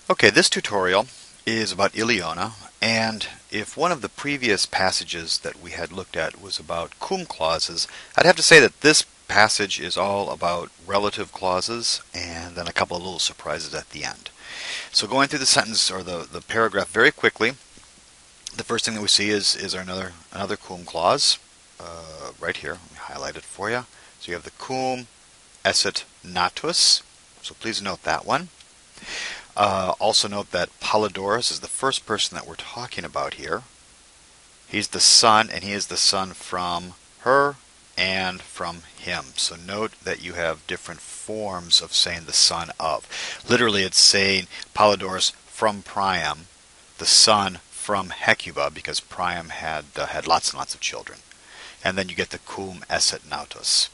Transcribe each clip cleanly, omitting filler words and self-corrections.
Okay, this tutorial is about iliona, and if one of the previous passages that we had looked at was about cum clauses, I'd have to say that this passage is all about relative clauses and then a couple of little surprises at the end. So going through the sentence or the paragraph very quickly, the first thing that we see is another cum clause right here. Let me highlight it for you. So you have the cum esset natus, so please note that one. Also note that Polydorus is the first person that we're talking about here. He's the son, and he is the son from her and from him. So note that you have different forms of saying the son of. Literally it's saying Polydorus from Priam, the son from Hecuba, because Priam had lots and lots of children. And then you get the cum esset natus.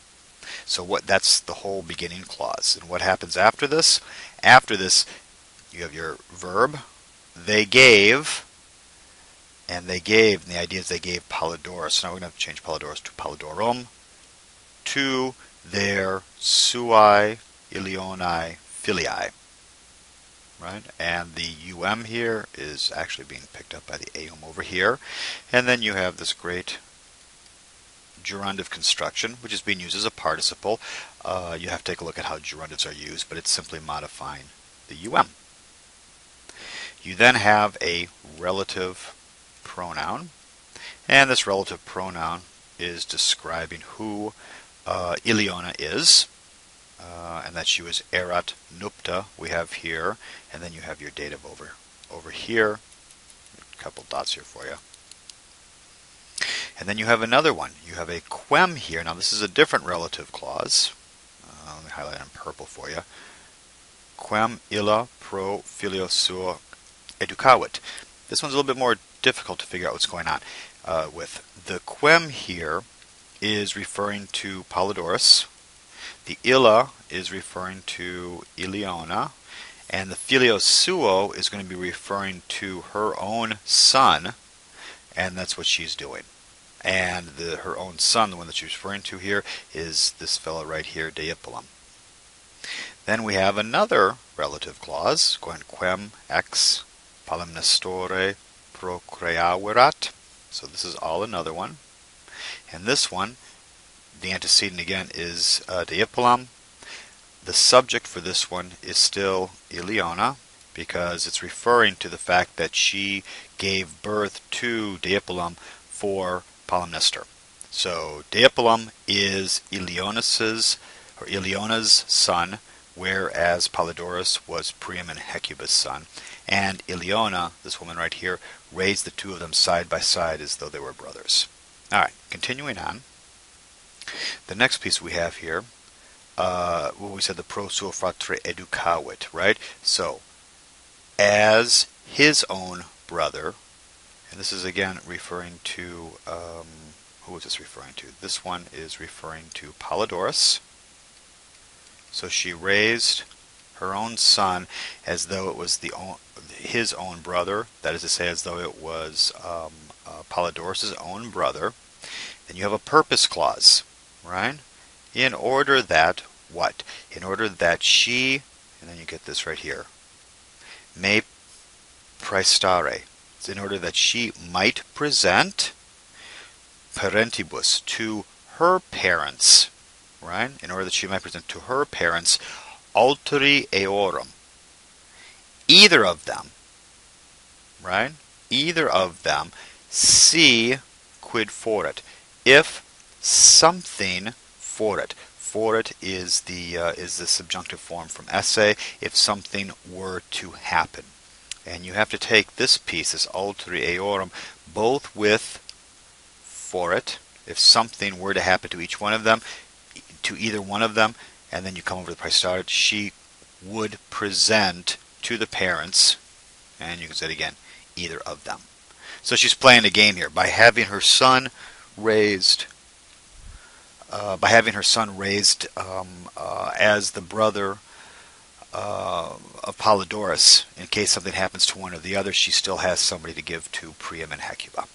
So that's the whole beginning clause. And what happens after this? After this, you have your verb, they gave, and the idea is they gave Polydorus. So now we're going to have to change Polydorus to Polydorum, to their suae ilionai filii. Right? And the here is actually being picked up by the aum over here. And then you have this great gerundive construction, which is being used as a participle. You have to take a look at how gerundives are used, but it's simply modifying the You then have a relative pronoun, and this relative pronoun is describing who iliona is, and that she was erat nupta, we have here, and then you have your dative over here. A couple dots here for you. And then you have another one. You have a quem here. Now this is a different relative clause. Let me highlight it in purple for you. Quem illa pro filio suo educavit. This one's a little bit more difficult to figure out what's going on with. The quem here is referring to Polydorus. The illa is referring to iliona. And the filio suo is going to be referring to her own son. And that's what she's doing. And her own son, the one that she's referring to here, is this fellow right here, Deipulum. Then we have another relative clause, going quem ex palimnestore procreaverat. So this is all another one. And this one, the antecedent again is Deipulum. The subject for this one is still iliona, because it's referring to the fact that she gave birth to Deipulum for Polymnestor. So Deipulum is Iliona's son, whereas Polydorus was Priam and Hecuba's son. And Iliona, this woman right here, raised the two of them side by side as though they were brothers. Alright, continuing on. The next piece we have here, we said the pro suo fratre educavit, right? So, as his own brother, and this is again referring to, who is this referring to? This one is referring to Polydorus. So she raised her own son as though it was his own brother. That is to say, as though it was Polydorus' own brother. Then you have a purpose clause, right? In order that what? In order that she, and then you get this right here, may praestare. In order that she might present parentibus to her parents, right? In order that she might present to her parents alteri eorum, either of them, right? Either of them, si quid foret, if something foret. Foret is the subjunctive form from esse, if something were to happen. And you have to take this piece, this alteri eorum, both with foret, if something were to happen to each one of them, to either one of them, and then you come over to the praestare, she would present to the parents, and you can say it again, either of them. So she's playing a game here by having her son raised, as the brother of Polydorus. In case something happens to one or the other, she still has somebody to give to Priam and Hecuba.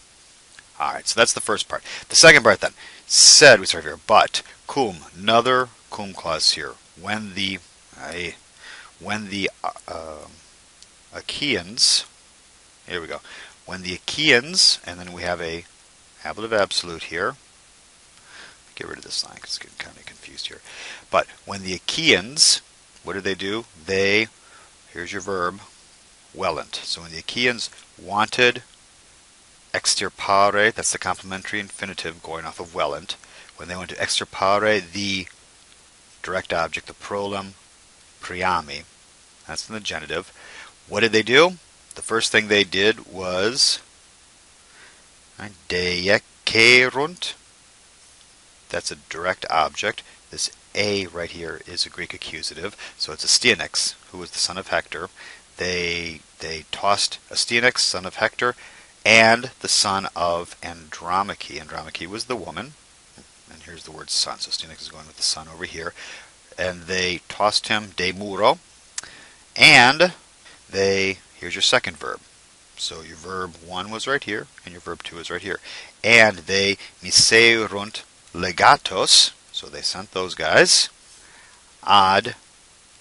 Alright, so that's the first part. The second part then, said, we start here, but, cum, another cum clause here. When the Achaeans, here we go. When the Achaeans, and then we have a ablative absolute here. Get rid of this line because it's getting kind of confused here. But when the Achaeans, what did they do? They, here's your verb, wellent. So when the Achaeans wanted extirpare, that's the complementary infinitive going off of wellent. When they went to extirpare the direct object, the prolem priami, that's in the genitive, what did they do? The first thing they did was deikerunt. That's a direct object. This A right here is a Greek accusative, so it's Astyanax, who was the son of Hector. They tossed Astyanax, son of Hector, and the son of Andromache. Andromache was the woman, and here's the word son, so Astyanax is going with the son over here. And they tossed him de muro, and here's your second verb. So your verb 1 was right here, and your verb 2 is right here. And they miseurunt legatos, so they sent those guys, ad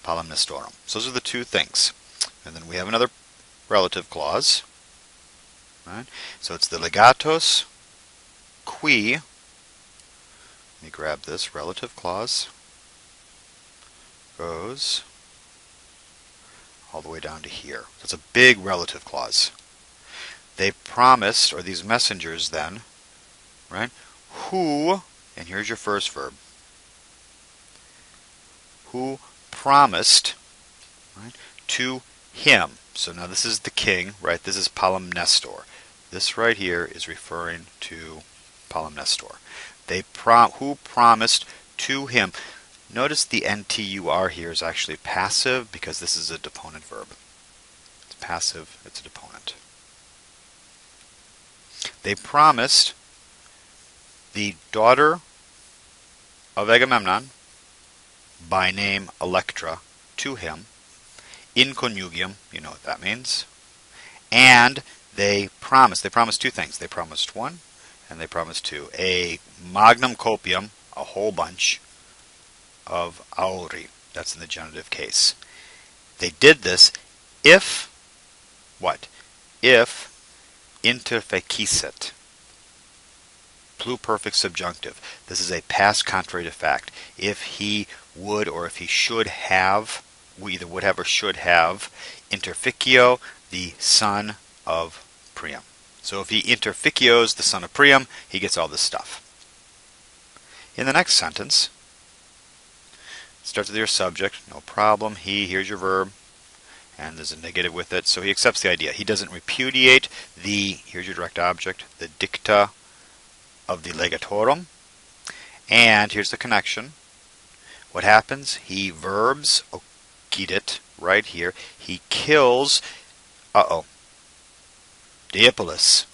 palimnestorum. So those are the two things. And then we have another relative clause. Right? So it's the legatos qui, let me grab this relative clause, goes all the way down to here. So it's a big relative clause. They promised, or these messengers then, right, who, and here's your first verb, who promised, right, to him. So now this is the king, right? This is palimnestor. This right here is referring to palimnestor. Who promised to him. Notice the NTUR here is actually passive because this is a deponent verb. It's passive, it's a deponent. They promised the daughter of Agamemnon, by name Electra, to him, in conjugium, you know what that means, and they promised two things. They promised one, and they promised two. A magnum copium, a whole bunch, of auri. That's in the genitive case. They did this if, what? If interfecissent. Pluperfect subjunctive. This is a past contrary to fact. If he would or if he should have, we either would have or should have, interficio, the son of Priam. So if he interficios the son of Priam, he gets all this stuff. In the next sentence, starts with your subject, no problem. Here's your verb, and there's a negative with it, so he accepts the idea. He doesn't repudiate here's your direct object, the dicta of the legatorum, and here's the connection. What happens? He verbs occidit right here. He kills, Deipolus,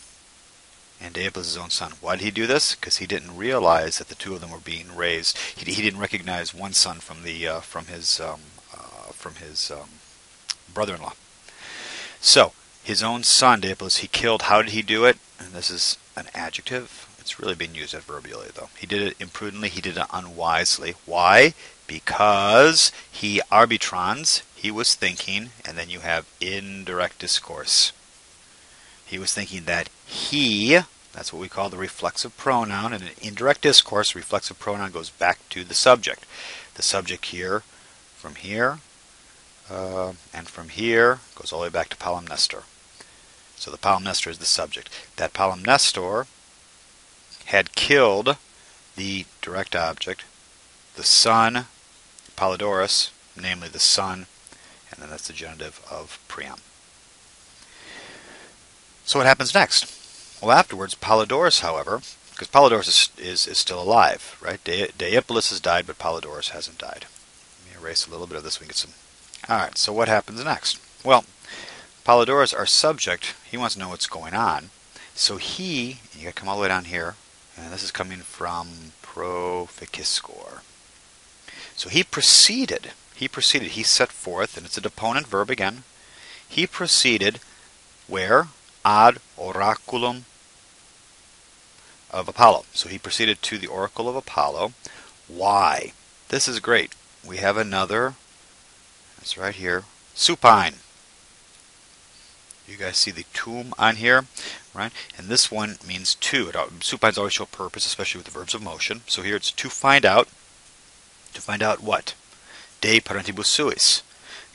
and Deipolus' own son. Why did he do this? Because he didn't realize that the two of them were being raised. He didn't recognize one son from his brother-in-law. So his own son Deipolus, he killed. How did he do it? And this is an adjective. It's really being used adverbially though. He did it imprudently. He did it unwisely. Why? Because he arbitrans. He was thinking, and then you have indirect discourse. He was thinking that he, that's what we call the reflexive pronoun. In an indirect discourse, reflexive pronoun goes back to the subject. The subject here, and from here, goes all the way back to palimnestor. So the palimnestor is the subject. That palimnestor had killed the direct object, the son, Polydorus, namely the son, and then that's the genitive of Priam. So what happens next? Well, afterwards, Polydorus, however, because Polydorus is still alive, right? Deipolus has died, but Polydorus hasn't died. Let me erase a little bit of this. We can get some. All right. So what happens next? Well, Polydorus, our subject, he wants to know what's going on. So you got to come all the way down here, and this is coming from proficiscor. So he proceeded. He set forth, and it's a deponent verb again. He proceeded where? Ad oraculum of Apollo. So he proceeded to the oracle of Apollo. Why? This is great. We have another, it's right here, supine. You guys see the tum on here, right? And this one means to. Supines always show purpose, especially with the verbs of motion. So here it's to find out. To find out what? De parentibus suis.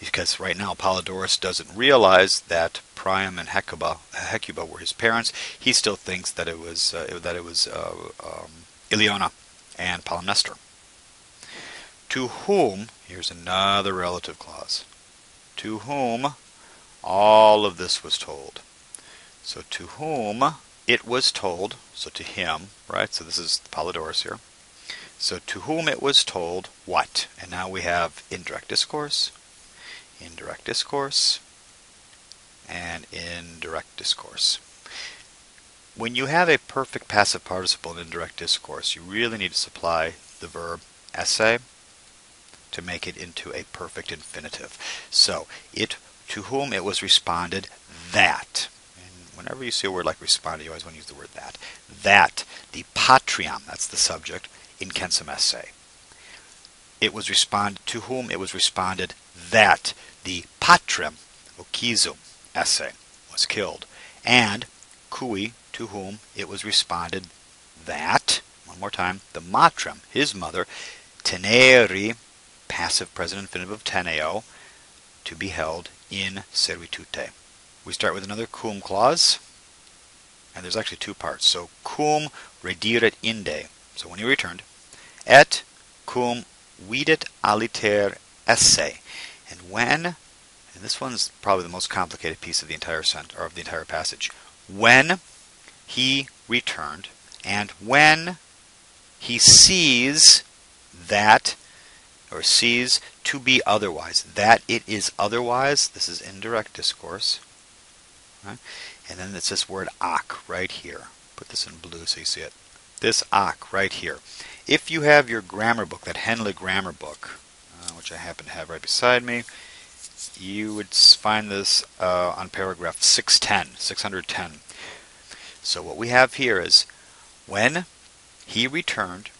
Because right now Apollodorus doesn't realize that Priam and Hecuba were his parents. He still thinks that it was Iliona and Polymnestor. To whom, here's another relative clause. To whom all of this was told. So to whom it was told, so to him, right? So this is Apollodorus here. So to whom it was told what? And now we have indirect discourse, and indirect discourse. When you have a perfect passive participle in indirect discourse, you really need to supply the verb esse to make it into a perfect infinitive. So, to whom it was responded that. And whenever you see a word like responded, you always want to use the word that. That, the patriam, that's the subject, incensum esse. It was responded, to whom it was responded that the patrem, occisum esse, was killed. And cui, to whom it was responded that, one more time, the matrem, his mother, teneri, passive present infinitive of teneo, to be held in servitute. We start with another cum clause, and there's actually two parts. So cum rediret inde, so when he returned, et cum vidit aliter esse, and when, and this one's probably the most complicated piece of the entire of the entire passage, when he returned, and when he sees that, or sees to be otherwise, that it is otherwise, this is indirect discourse, right? And then it's this word ak right here. Put this in blue so you see it. This ak right here. If you have your grammar book, that Henle grammar book, which I happen to have right beside me, you would find this on paragraph 610. So what we have here is, when he returned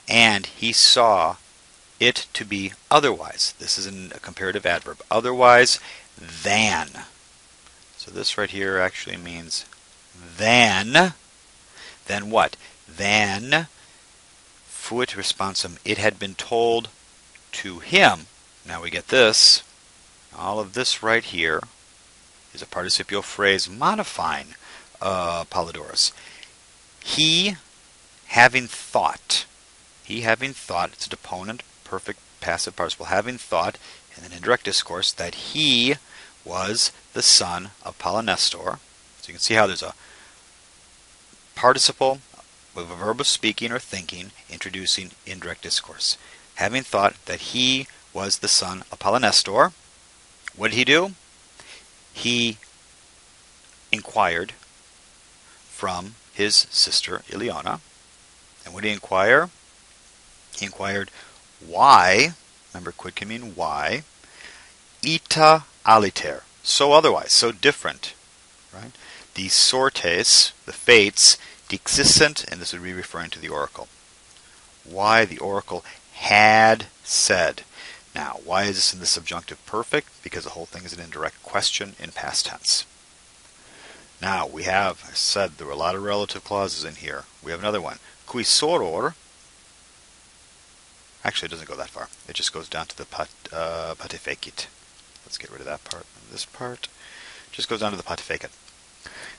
and he saw it to be otherwise. This is a comparative adverb. Otherwise than. So this right here actually means than. Then what? Than fuit responsum. It had been told to him. Now we get this. All of this right here is a participial phrase modifying Apollodorus. He having thought. He having thought. It's a deponent. Perfect passive participle, having thought in an indirect discourse that he was the son of Polymnestor. So you can see how there's a participle with a verb of speaking or thinking introducing indirect discourse. Having thought that he was the son of Polymnestor, what did he do? He inquired from his sister Iliona. And what did he inquire? He inquired why, remember quid can mean why, ita aliter, so otherwise, so different, right? The sortes, the fates, dixissent, and this would be referring to the oracle. Why the oracle had said. Now, why is this in the subjunctive perfect? Because the whole thing is an indirect question in past tense. Now, we have, I said there were a lot of relative clauses in here. We have another one. Qui soror. Actually, it doesn't go that far. It just goes down to the patifecit. Let's get rid of that part. This part just goes down to the patifecit.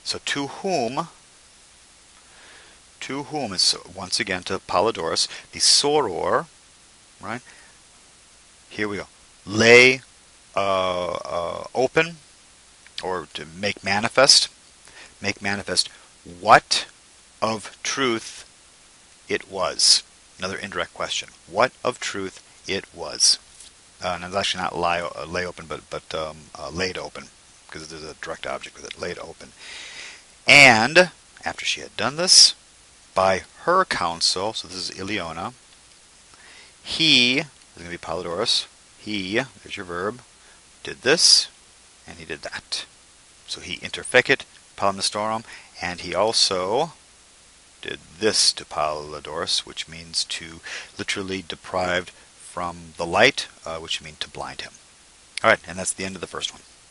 So to whom is once again to Apollodorus, the soror, right? Here we go. Lay open, or to make manifest what of truth it was. Another indirect question. What of truth it was. And it's actually not lay open, but laid open, because there's a direct object with it. Laid open. And after she had done this, by her counsel, so this is Iliona, he, this is going to be Apollodorus, he, there's your verb, did this, and he did that. So he interfecit Polymnestorum, and he also did this to Apollodorus, which means to literally deprived from the light, which means to blind him. All right, and that's the end of the first one.